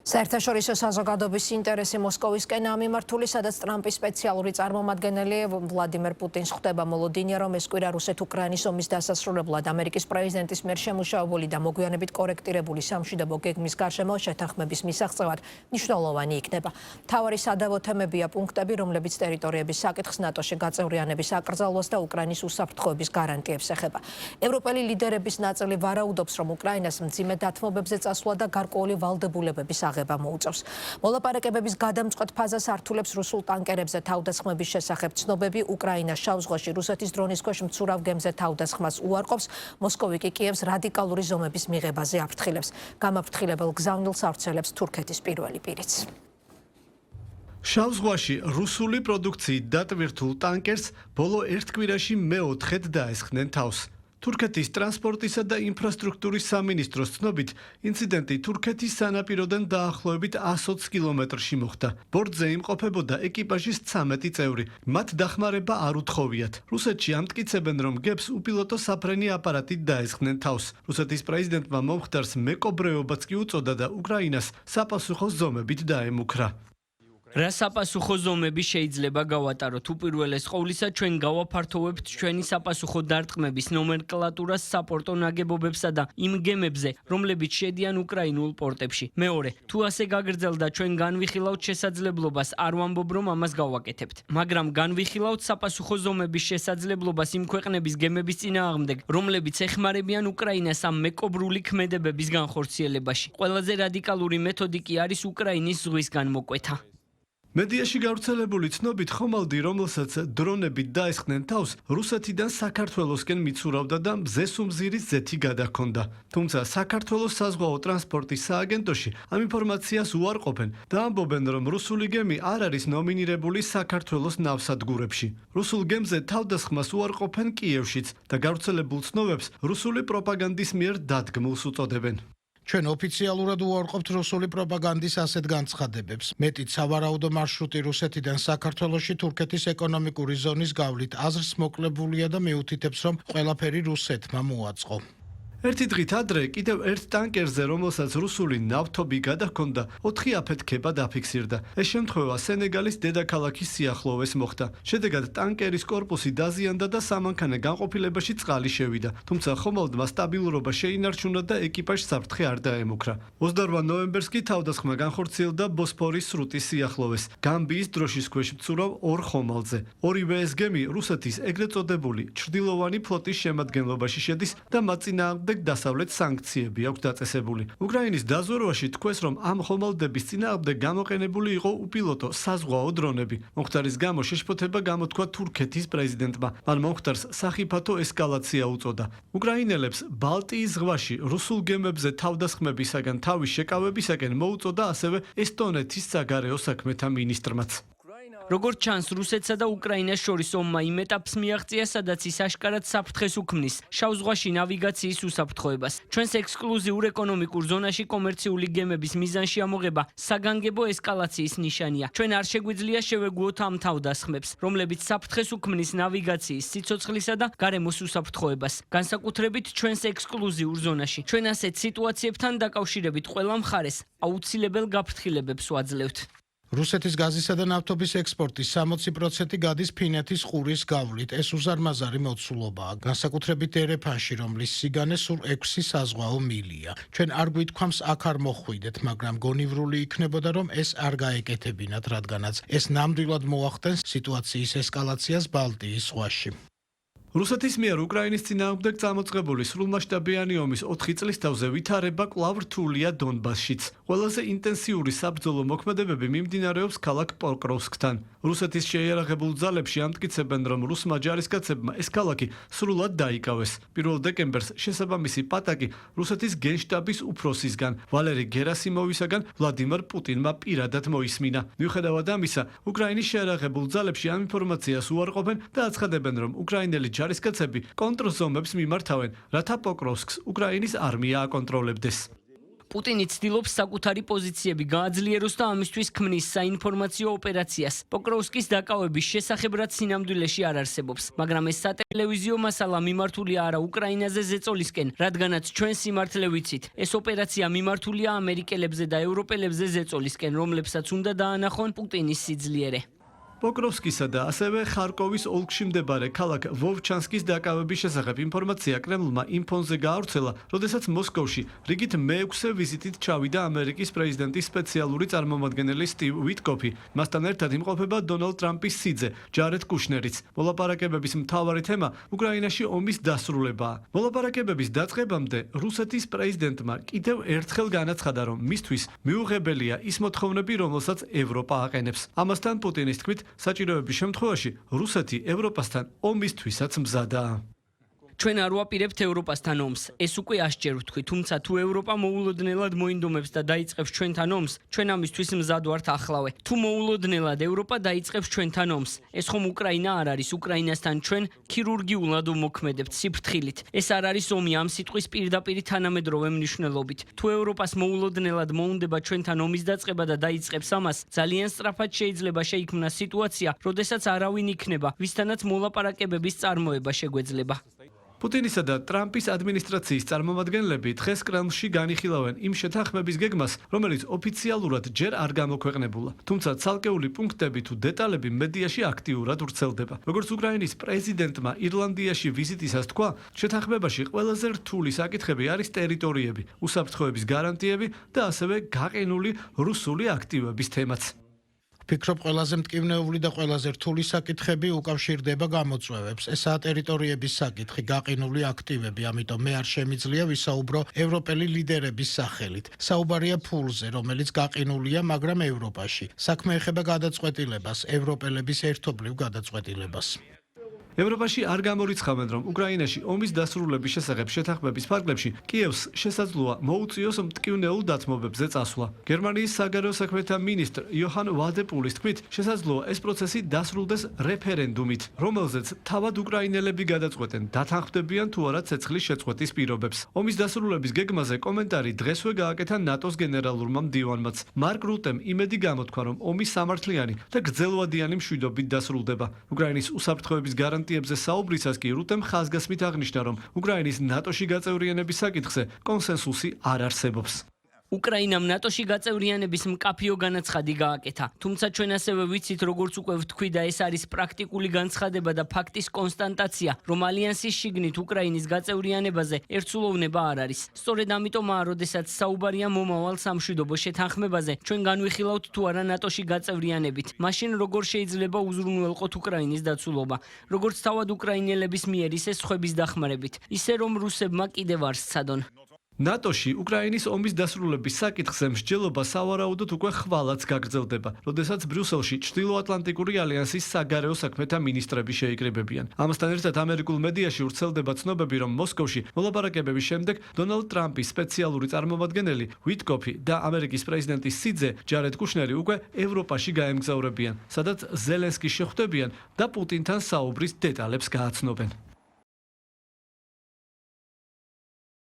საერთაშორისო საზოგადოების ინტერესი მოსკოვისკენ ამიმართული, სადაც ტრამპის სპეციალური წარმომადგენელი ვლადიმერ პუტინს ხვდება მოლოდინია, რომ ეს კვირა რუსეთ-უკრაინის ომის დასასრულებლად ამერიკის პრეზიდენტის მიერ შემუშავებული და მოგვიანებით კორექტირებული სამშვიდობო გეგმის გარშემო შეთანხმების მისაღწევად მნიშვნელოვანი იქნება. მთავარი სადავო თემებია პუნქტები, რომლებიც ტერიტორიების საკითხს ნატოში გაწევრიანების აკრძალვას და უკრაინის უსაფრთხოების გარანტიებს ეხება. ევროპელი ლიდერების ნაწილი ვარაუდობს, რომ უკრაინას მძიმე დათმობებზე წასვლა და გარკვეული ვალდებულებების აღება მოუწევს. მოლაპარაკებების გადამწყვეტ ფაზას ართულებს რუსულ ტანკერებზე თავდასხმების შესახებ ცნობები. უკრაინა შავ ზღვაში რუსეთის დრონის ქვეშ მცურავ გემზე თავდასხმას უარყოფს. მოსკოვი კი კიევს რადიკალური ზომების მიღებაზე აფრთხილებს. გამაფრთხილებელ გზავნილს ავრცელებს თურქეთის პირველი პირიც. შავ ზღვაში რუსული პროდუქციით დატვირთულ ტანკერს ბოლო ერთ კვირაში მეოთხედ დაესხნენ თავს. თურქეთის ტრანსპორტისა და ინფრასტრუქტურის სამინისტროს ცნობით, ინციდენტი თურქეთის სანაპიროდან დაახლოებით 120 კილომეტრში მოხდა. ბორტზე იმყოფებოდა ეკიპაჟის 13 წევრი. მათ დახმარება არ უთხოვიათ. რუსეთში ამტკიცებენ, რომ გებს უპილოტო საფრენი აპარატით დაესხნენ თავს. რუსეთის პრეზიდენტმა მომხდარს მეკობრეობაც კი უწოდა და უკრაინას საპასუხო ზომებით დაემუქრა. რა საპასუხო ზომები შეიძლება გავატაროთ? უპირველეს ყოვლისა, ჩვენ გავაფართოვებთ ჩვენი საპასუხო დარტყმების ნომენკლატურას საპორტო ნაგებობებსა და იმ გემებზე, რომლებიც შედიან უკრაინულ პორტებში. მეორე, თუ ასე გაგრძელდა, ჩვენ განვიხილავთ შესაძლებლობას, არ ვამბობ, რომ ამას გავაკეთებთ. მაგრამ განვიხილავთ საპასუხო ზომების შესაძლებლობას იმ ქვეყნების გემების წინააღმდეგ, რომლებიც ეხმარებიან უკრაინას ამ მეკობრული ქმედებების განხორციელებაში. ყველაზე რადიკალური მეთოდი კი არის უკრაინის ზღვისგან მოკვეთა. მედიაში გავრცელებული ცნობით ხომალდი, რომელსაც დრონებით დაესხნენ თავს, რუსეთიდან საქართველოსკენ მიცურავდა და მზესუმზირის ზეთი გადაჰქონდა. თუმცა საქართველოს საზღვაო ტრანსპორტის სააგენტოში ამ ინფორმაციას უარყოფენ და ამბობენ, რომ რუსული გემი არ არის ნომინირებული საქართველოს ნავსადგურებში. რუსულ გემზე თავდასხმას უარყოფენ კიევშიც და გავრცელებულ ცნობებს რუსული პროპაგანდის მიერ დადგმულს უწოდებენ. ჩვენ ოფიციალურად უარყოფთ რუსული პროპაგანდის ასეთ განცხადებებს. მეტიც სავარაუდო მარშრუტი რუსეთიდან საქართველოში თურქეთის ეკონომიკური ზონის გავლით აზრს მოკლებულია და მიუთითებს, რომ ყველაფერი რუსეთმა მოაწყო. ერთი დღით ადრე კიდევ ერთ ტანკერზე, რომელსაც რუსული ნავთობი გადაჰქონდა, 4 აფეთქება დაფიქსირდა. ეს შემთხვევა სენეგალის დედაქალაქის სიახლოვეს მოხდა. შედეგად ტანკერის კორპუსი დაზიანდა და სამანქანე განყოფილებაში წყალი შევიდა. თუმცა ხომალდმა სტაბილურობა შეინარჩუნა და ეკიპაჟს საფრთხე არ დაემუქრა. 28 ნოემბერს კი თავდასხმა განხორციელდა ბოსფორის სრუტის სიახლოვეს. გამბიის დროშის ქვეშ მცურავ ორ ხომალდზე. ორივე ეს გემი რუსეთის ეგრეთ წოდებული ჩრდილოვანი ფლოტის შემადგენლობაში შედის და მათ წინააღმდეგ დასავლეთ სანქციები აქვს დაწესებული. უკრაინის დაზვერვაში თქვეს, რომ ამ ხომალდების წინააღმდეგ გამოყენებული იყო უპილოტო საზღვაო დრონები. მომხდარის გამო შეშფოთება გამოთქვა თურქეთის პრეზიდენტმა. მან მომხდარს სახიფათო ესკალაცია უწოდა. უკრაინელებს ბალტიის ზღვაში რუსულ გემებზე თავდასხმებისაგან თავის შეკავებისაკენ მოუწოდა ასევე ესტონეთის საგარეო საქმეთა მინისტრმაც. როგორც ჩანს, რუსეთსა და უკრაინას შორის ომმა იმ ეტაპს მიაღწია, სადაც ის აშკარად საფრთხეს უქმნის შავ ზღვაში ნავიგაციის უსაფრთხოებას. ჩვენს ექსკლუზიურ ეკონომიკურ ზონაში კომერციული გემების მიზანში ამოღება საგანგებო ესკალაციის ნიშანია. ჩვენ არ შეგვიძლია შევეგუოთ ამ თავდასხმებს, რომლებიც საფრთხეს უქმნის ნავიგაციის, სიცოცხლისა და გარემოს უსაფრთხოებას. განსაკუთრებით ჩვენს ექსკლუზიურ ზონაში. ჩვენ ასეთ სიტუაციებთან დაკავშირებით ყველა მხარეს აუცილებელ გაფრთხილებებს ვაძლევთ. რუსეთის გაზისა და ნავთობის ექსპორტის 60% გადის ფინეთის ყურის გავლით. ეს უზარმაზარი მოცულობაა. განსაკუთრებით ერეფანში, რომლის სიგანე სულ 6 საზღვაო მილია. ჩვენ არ გვითქვამს აქ არ მოხვიდეთ, მაგრამ გონივრული იქნებოდა, რომ ეს არ გაეკეთებინათ, რადგანაც ეს ნამდვილად მოახდენს სიტუაციის ესკალაციას ბალტიის ზღვაში. რუსეთის მიერ უკრაინის წინააღმდეგ წამოწყებული სრულმასშტაბიანი ომის 4 წლის თავზე ვითარება კვლავ რთულია დონბასშიც. ყველაზე ინტენსიური საბრძოლო მოქმედებები მიმდინარეობს ქალაქ პოკროვსკთან. რუსეთის შეიარაღებულ ძალებში ამტკიცებენ, რომ რუსმა ჯარისკაცებმა ეს ქალაქი სრულად დაიკავეს. 1 დეკემბერს შესაბამისი პატაკი რუსეთის გენშტაბის უფროსისგან, ვალერი გერასიმოვისაგან ვლადიმერ პუტინმა პირადად მოისმინა. მიუხედავად ამისა, უკრაინის შეიარაღებულ ძალებში ამ ინფორმაციას უარყოფენ და აცხადებენ, რომ უკრაინელი ჯარისკაცები კონტრზომებს მიმართავენ, რათა პოკროვსკს უკრაინის არმია აკონტროლებდეს. პუტინი ცდილობს საკუთარი პოზიციები გააძლიეროს და ამისთვის ქმნის საინფორმაციო ოპერაციას. პოკროვსკის დაკავების შესახებ რაც სინამდვილეში არ არსებობს, მაგრამ ეს სატელევიზიო მასალა მიმართულია არა უკრაინაზე ზეწოლისკენ, რადგანაც ჩვენ სიმართლე ვიცით. ეს ოპერაცია მიმართულია ამერიკელებზე და ევროპელებზე ზეწოლისკენ, რომლებსაც უნდა დაანახონ პუტინის სიძლიერე. პოკროვსკისა და ასევე ხარკოვის ოლქში მდებარე ქალაქ ვოვჩანსკის დაკავების შესახებ ინფორმაცია კრემლმა იმ ფონზე გაავრცელა, როდესაც მოსკოვში რიგით მეექვსე ვიზიტით ჩავიდა ამერიკის პრეზიდენტის სპეციალური წარმომადგენელი სტივ ვიტკოფი. მასთან ერთად იმყოფება დონალდ ტრამპის სიძე, ჯარედ კუშნერიც. მოლაპარაკებების მთავარი თემა უკრაინაში ომის დასრულებაა. მოლაპარაკებების დაწყებამდე რუსეთის პრეზიდენტმა კიდევ ერთხელ განაცხადა, რომ მისთვის მიუღებელია ის მოთხოვნები, რომელსაც ევროპა აყენებს. ამასთან პუტინის თქმით, საჭიროების შემთხვევაში რუსეთი ევროპასთან ომისთვისაც მზადაა. ჩვენ არ ვაპირებთ ევროპასთან ომს. ეს უკვე ასჯერ ვთქვი, თუმცა თუ ევროპა მოულოდნელად მოინდომებს და დაიწყებს ჩვენთან ომს, ჩვენ ამისთვის მზად ვართ ახლავე. თუ მოულოდნელად ევროპა დაიწყებს ჩვენთან ომს, ეს ხომ უკრაინა არ არის, უკრაინასთან ჩვენ ქირურგიულად ვმოქმედებთ სიფრთხილით. ეს არ არის ომი ამ სიტყვის პირდაპირი თანამედროვე მნიშვნელობით. თუ ევროპას მოულოდნელად მოუნდება ჩვენთან ომის დაწყება და დაიწყებს ამას, ძალიან სწრაფად შეიძლება შეიქმნას სიტუაცია, როდესაც არავინ იქნება, ვისთანაც მოლაპარაკებების წარმოება შეგვეძლება. პუტინისა და ტრამპის ადმინისტრაციის წარმომადგენლები დღეს კრემლში განიხილავენ იმ შეთანხმების გეგმას, რომელიც ოფიციალურად ჯერ არ გამოქვეყნებულა. თუმცა ცალკეული პუნქტები თუ დეტალები მედიაში აქტიურად ვრცელდება. როგორც უკრაინის პრეზიდენტმა ირლანდიაში ვიზიტისას თქვა, შეთანხმებაში ყველაზე რთული საკითხები არის ტერიტორიები, უსაფრთხოების გარანტიები და ასევე გაყინული რუსული აქტივების თემაც. ვფიქრობ, ყველაზე მტკივნეული და ყველაზე რთული საკითხები უკავშირდება გამოწვევებს. ესაა ტერიტორიების საკითხი, გაყინული აქტივები, ამიტომ მე არ შემიძლია ვისაუბრო ევროპელი ლიდერების სახელით. საუბარია ფულზე, რომელიც გაყინულია, მაგრამ ევროპაში. საქმე ეხება გადაწყვეტილებას, ევროპელების ერთობლივ გადაწყვეტილებას. ევროპაში არ გამორიცხავენ, რომ უკრაინაში ომის დასრულების შესახებ შეთანხმების ფარგლებში კიევს შესაძლოა მოუწიოს მტკივნეულ დათმობებზე წასვლა. გერმანიის საგარეო საქმეთა მინისტრ იოჰან ვადეპულის თქმით, შესაძლოა ეს პროცესი დასრულდეს რეფერენდუმით, რომელზეც თავად უკრაინელები გადაწყვეტენ, დათანხმდებიან თუ არა ცეცხლის შეწყვეტის პირობებს. ომის დასრულების გეგმაზე კომენტარი დღესვე გააკეთა ნატოს გენერალურმა მდივანმაც. მარკ რუტემ იმედი გამოთქვა, რომ ომი სამართლიანი და გრძელვადიანი მშვიდობით დასრულდება. უკრაინის უსაფრთხოების გარანტიებზე საუბრისას კი რუტემ ხაზგასმით აღნიშნა, რომ უკრაინის ნატოში გაწევრიანების საკითხზე კონსენსუსი არ არსებობს. უკრაინამ ნატოში გაწევრიანების მკაფიო განაცხადი გააკეთა. თუმცა ჩვენ ასევე ვიცით, როგორც უკვე ვთქვი და ეს არის პრაქტიკული განცხადება და ფაქტის კონსტანტაცია, რომ ალიანსის შიგნით უკრაინის გაწევრიანებაზე ერთსულოვნება არ არის. სწორედ ამიტომაა, როდესაც საუბარია მომავალ სამშვიდობო შეთანხმებაზე, ჩვენ განვიხილავთ თუ არა ნატოში გაწევრიანებით. მაშინ როგორ შეიძლება უზრუნველყოთ უკრაინის დაცულობა, როგორც თავად უკრაინელების მიერ ისე სხვების დახმარებით, ისე რომ რუსებმა კიდევ არ სცადონ. ნატოში უკრაინის ომის დასრულების საკითხზე მსჯელობა სავარაუდოდ უკვე ხვალაც გაგრძელდება, როდესაც ბრიუსელში ჩრდილოატლანტიკური ალიანსის საგარეო საქმეთა მინისტრები შეიკრიბებიან. ამასთან ერთად ამერიკულ მედიაში ვრცელდება ცნობები, რომ მოსკოვში მოლაპარაკებების შემდეგ დონალდ ტრამპის სპეციალური წარმომადგენელი ვიტკოფი და ამერიკის პრეზიდენტის სიძე ჯარედ კუშნერი უკვე ევროპაში გაემგზავრებიან, სადაც ზელენსკის შეხვდებიან და პუტინთან საუბრის დეტალებს გააცნობენ.